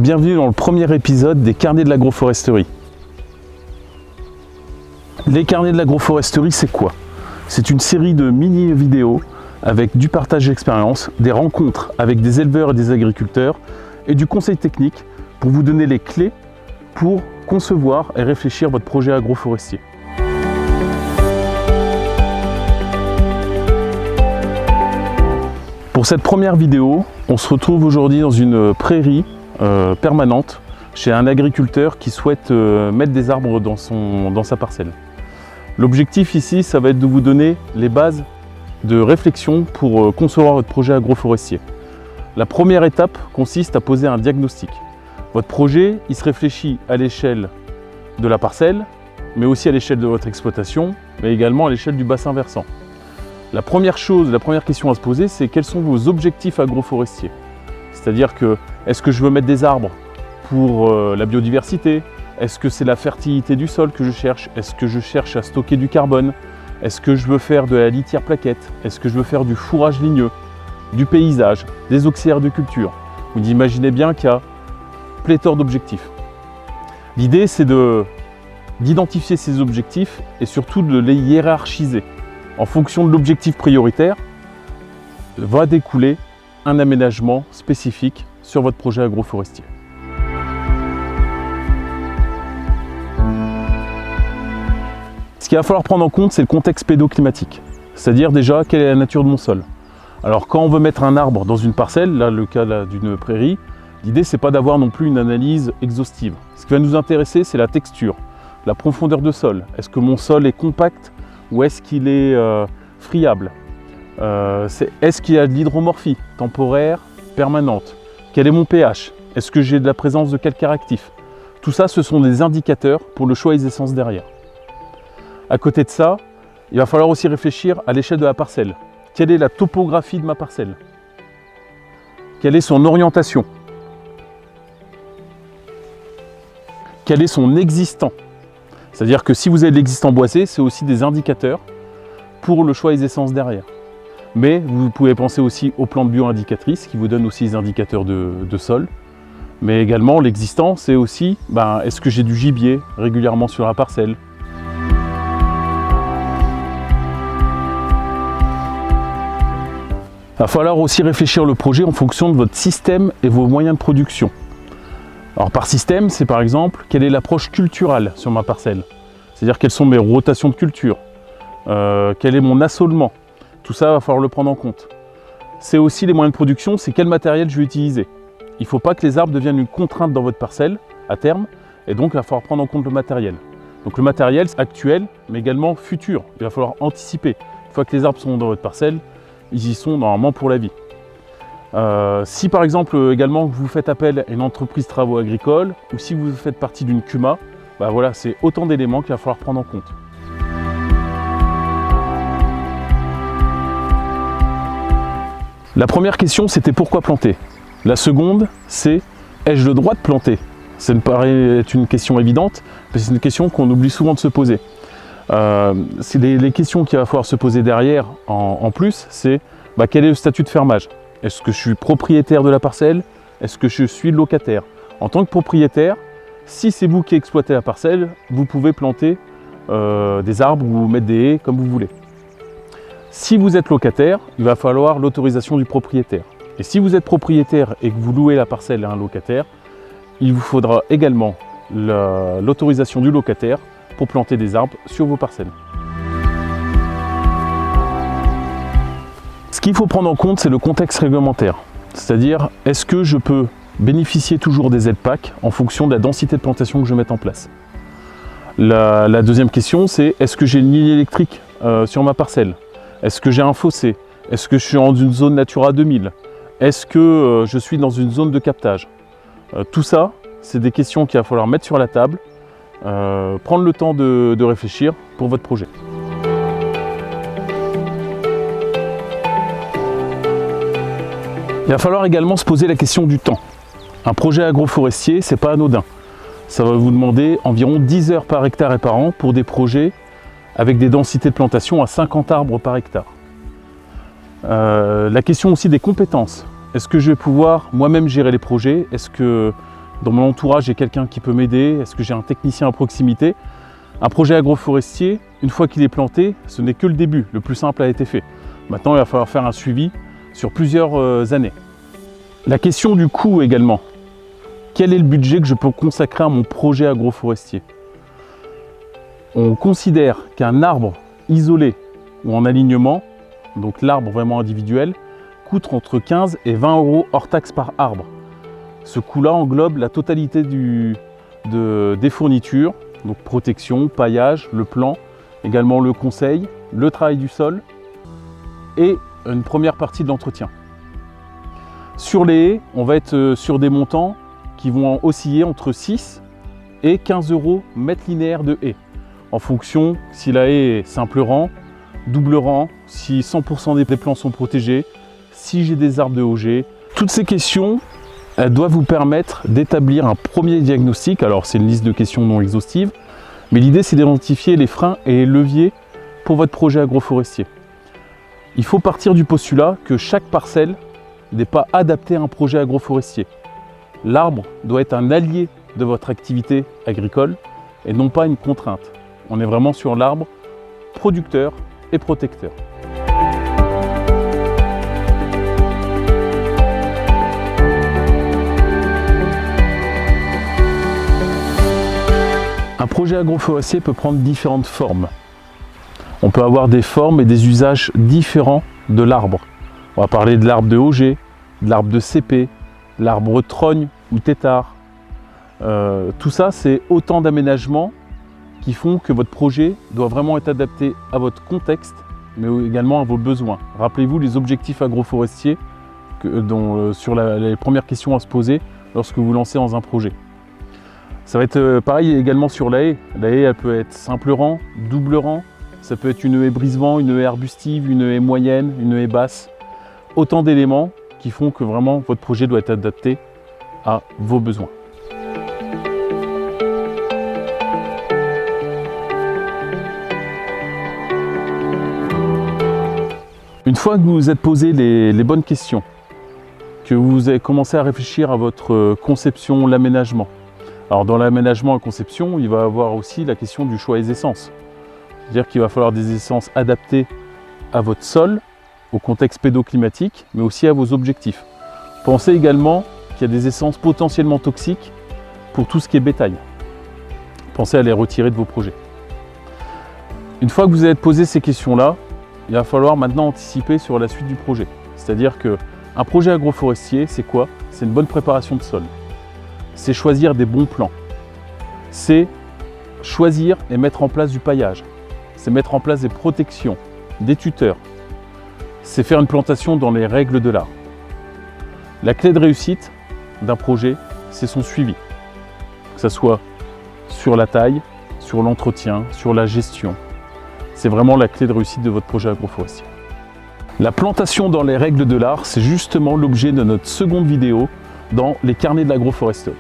bienvenue dans le premier épisode des carnets de l'agroforesterie. Les carnets de l'agroforesterie, c'est quoi? C'est une série de mini-vidéos avec du partage d'expérience, des rencontres avec des éleveurs et des agriculteurs et du conseil technique pour vous donner les clés pour concevoir et réfléchir votre projet agroforestier. Pour cette première vidéo, on se retrouve aujourd'hui dans une prairie permanente chez un agriculteur qui souhaite mettre des arbres dans sa parcelle. L'objectif ici, ça va être de vous donner les bases de réflexion pour concevoir votre projet agroforestier. La première étape consiste à poser un diagnostic. Votre projet, il se réfléchit à l'échelle de la parcelle, mais aussi à l'échelle de votre exploitation, mais également à l'échelle du bassin versant. La première question à se poser, c'est quels sont vos objectifs agroforestiers? C'est-à-dire que, est-ce que je veux mettre des arbres pour la biodiversité? Est-ce que c'est la fertilité du sol que je cherche? Est-ce que je cherche à stocker du carbone? Est-ce que je veux faire de la litière plaquette? Est-ce que je veux faire du fourrage ligneux, du paysage, des auxiliaires de culture? Vous imaginez bien qu'il y a pléthore d'objectifs. L'idée, c'est d'identifier ces objectifs et surtout de les hiérarchiser. En fonction de l'objectif prioritaire, va découler un aménagement spécifique sur votre projet agroforestier. Ce qu'il va falloir prendre en compte, c'est le contexte pédoclimatique, c'est-à-dire déjà quelle est la nature de mon sol. Alors quand on veut mettre un arbre dans une parcelle, là le cas d'une prairie, l'idée c'est pas d'avoir non plus une analyse exhaustive. Ce qui va nous intéresser, c'est la texture, la profondeur de sol. Est-ce que mon sol est compact ou est-ce qu'il est friable? Est-ce qu'il y a de l'hydromorphie temporaire, permanente? Quel est mon pH? Est-ce que j'ai de la présence de calcaire actif? Tout ça, ce sont des indicateurs pour le choix des essences derrière. À côté de ça, il va falloir aussi réfléchir à l'échelle de la parcelle. Quelle est la topographie de ma parcelle? Quelle est son orientation? Quel est son existant? C'est-à-dire que si vous avez de l'existant boisé, c'est aussi des indicateurs pour le choix des essences derrière. Mais vous pouvez penser aussi aux plantes bio-indicatrices qui vous donnent aussi des indicateurs de sol. Mais également l'existant, c'est aussi, est-ce que j'ai du gibier régulièrement sur la parcelle? Il va falloir aussi réfléchir le projet en fonction de votre système et vos moyens de production. Alors par système, c'est par exemple, quelle est l'approche culturelle sur ma parcelle? C'est-à-dire quelles sont mes rotations de culture? Quel est mon assolement? Tout ça, il va falloir le prendre en compte. C'est aussi les moyens de production, c'est quel matériel je vais utiliser. Il ne faut pas que les arbres deviennent une contrainte dans votre parcelle à terme, et donc il va falloir prendre en compte le matériel. Donc le matériel actuel, mais également futur. Il va falloir anticiper. Une fois que les arbres sont dans votre parcelle, ils y sont normalement pour la vie. Si par exemple également vous faites appel à une entreprise de travaux agricoles, ou si vous faites partie d'une CUMA, voilà, c'est autant d'éléments qu'il va falloir prendre en compte. La première question, c'était pourquoi planter? La seconde, c'est ai-je le droit de planter? Ça me paraît être une question évidente, mais c'est une question qu'on oublie souvent de se poser. C'est les questions qu'il va falloir se poser derrière en plus, c'est quel est le statut de fermage? Est-ce que je suis propriétaire de la parcelle? Est-ce que je suis locataire? En tant que propriétaire, si c'est vous qui exploitez la parcelle, vous pouvez planter des arbres ou mettre des haies comme vous voulez. Si vous êtes locataire, il va falloir l'autorisation du propriétaire. Et si vous êtes propriétaire et que vous louez la parcelle à un locataire, il vous faudra également l'autorisation du locataire pour planter des arbres sur vos parcelles. Ce qu'il faut prendre en compte, c'est le contexte réglementaire. C'est-à-dire, est-ce que je peux bénéficier toujours des aides PAC en fonction de la densité de plantation que je mette en place? La deuxième question, c'est est-ce que j'ai une ligne électrique sur ma parcelle? Est-ce que j'ai un fossé? Est-ce que je suis dans une zone Natura 2000? Est-ce que je suis dans une zone de captage? Tout ça, c'est des questions qu'il va falloir mettre sur la table, prendre le temps de réfléchir pour votre projet. Il va falloir également se poser la question du temps. Un projet agroforestier, c'est pas anodin. Ça va vous demander environ 10 heures par hectare et par an pour des projets avec des densités de plantation à 50 arbres par hectare. La question aussi des compétences. Est-ce que je vais pouvoir moi-même gérer les projets? Est-ce que Dans mon entourage, j'ai quelqu'un qui peut m'aider? Est-ce que j'ai un technicien à proximité? Un projet agroforestier, une fois qu'il est planté, ce n'est que le début. Le plus simple a été fait. Maintenant, il va falloir faire un suivi sur plusieurs années. La question du coût également. Quel est le budget que je peux consacrer à mon projet agroforestier? On considère qu'un arbre isolé ou en alignement, donc l'arbre vraiment individuel, coûte entre 15 et 20 € hors taxe par arbre. Ce coût-là englobe la totalité des fournitures, donc protection, paillage, le plan, également le conseil, le travail du sol et une première partie de l'entretien. Sur les haies, on va être sur des montants qui vont osciller entre 6 et 15 € mètre linéaire de haie, en fonction si la haie est simple rang, double rang, si 100% des plants sont protégés, si j'ai des arbres de Auger. Toutes ces questions, elles doivent vous permettre d'établir un premier diagnostic. Alors c'est une liste de questions non exhaustive, mais l'idée c'est d'identifier les freins et les leviers pour votre projet agroforestier. Il faut partir du postulat que chaque parcelle n'est pas adaptée à un projet agroforestier. L'arbre doit être un allié de votre activité agricole et non pas une contrainte. On est vraiment sur l'arbre producteur et protecteur. Un projet agroforestier peut prendre différentes formes. On peut avoir des formes et des usages différents de l'arbre. On va parler de l'arbre de Auger, de l'arbre de CP, l'arbre trogne ou tétard. Tout ça, c'est autant d'aménagements qui font que votre projet doit vraiment être adapté à votre contexte, mais également à vos besoins. Rappelez-vous les objectifs agroforestiers sur les premières questions à se poser lorsque vous lancez dans un projet. Ça va être pareil également sur la haie. La haie, elle peut être simple rang, double rang, ça peut être une haie brise-vent, une haie arbustive, une haie moyenne, une haie basse. Autant d'éléments qui font que vraiment votre projet doit être adapté à vos besoins. Une fois que vous vous êtes posé les bonnes questions, que vous avez commencé à réfléchir à votre conception, l'aménagement. Alors dans l'aménagement et conception, il va y avoir aussi la question du choix des essences. C'est-à-dire qu'il va falloir des essences adaptées à votre sol, au contexte pédoclimatique, mais aussi à vos objectifs. Pensez également qu'il y a des essences potentiellement toxiques pour tout ce qui est bétail. Pensez à les retirer de vos projets. Une fois que vous avez posé ces questions-là, il va falloir maintenant anticiper sur la suite du projet. C'est-à-dire qu'un projet agroforestier, c'est quoi? C'est une bonne préparation de sol. C'est choisir des bons plans. C'est choisir et mettre en place du paillage. C'est mettre en place des protections, des tuteurs. C'est faire une plantation dans les règles de l'art. La clé de réussite d'un projet, c'est son suivi. Que ce soit sur la taille, sur l'entretien, sur la gestion. C'est vraiment la clé de réussite de votre projet agroforestier. La plantation dans les règles de l'art, c'est justement l'objet de notre seconde vidéo dans les carnets de l'agroforesterie.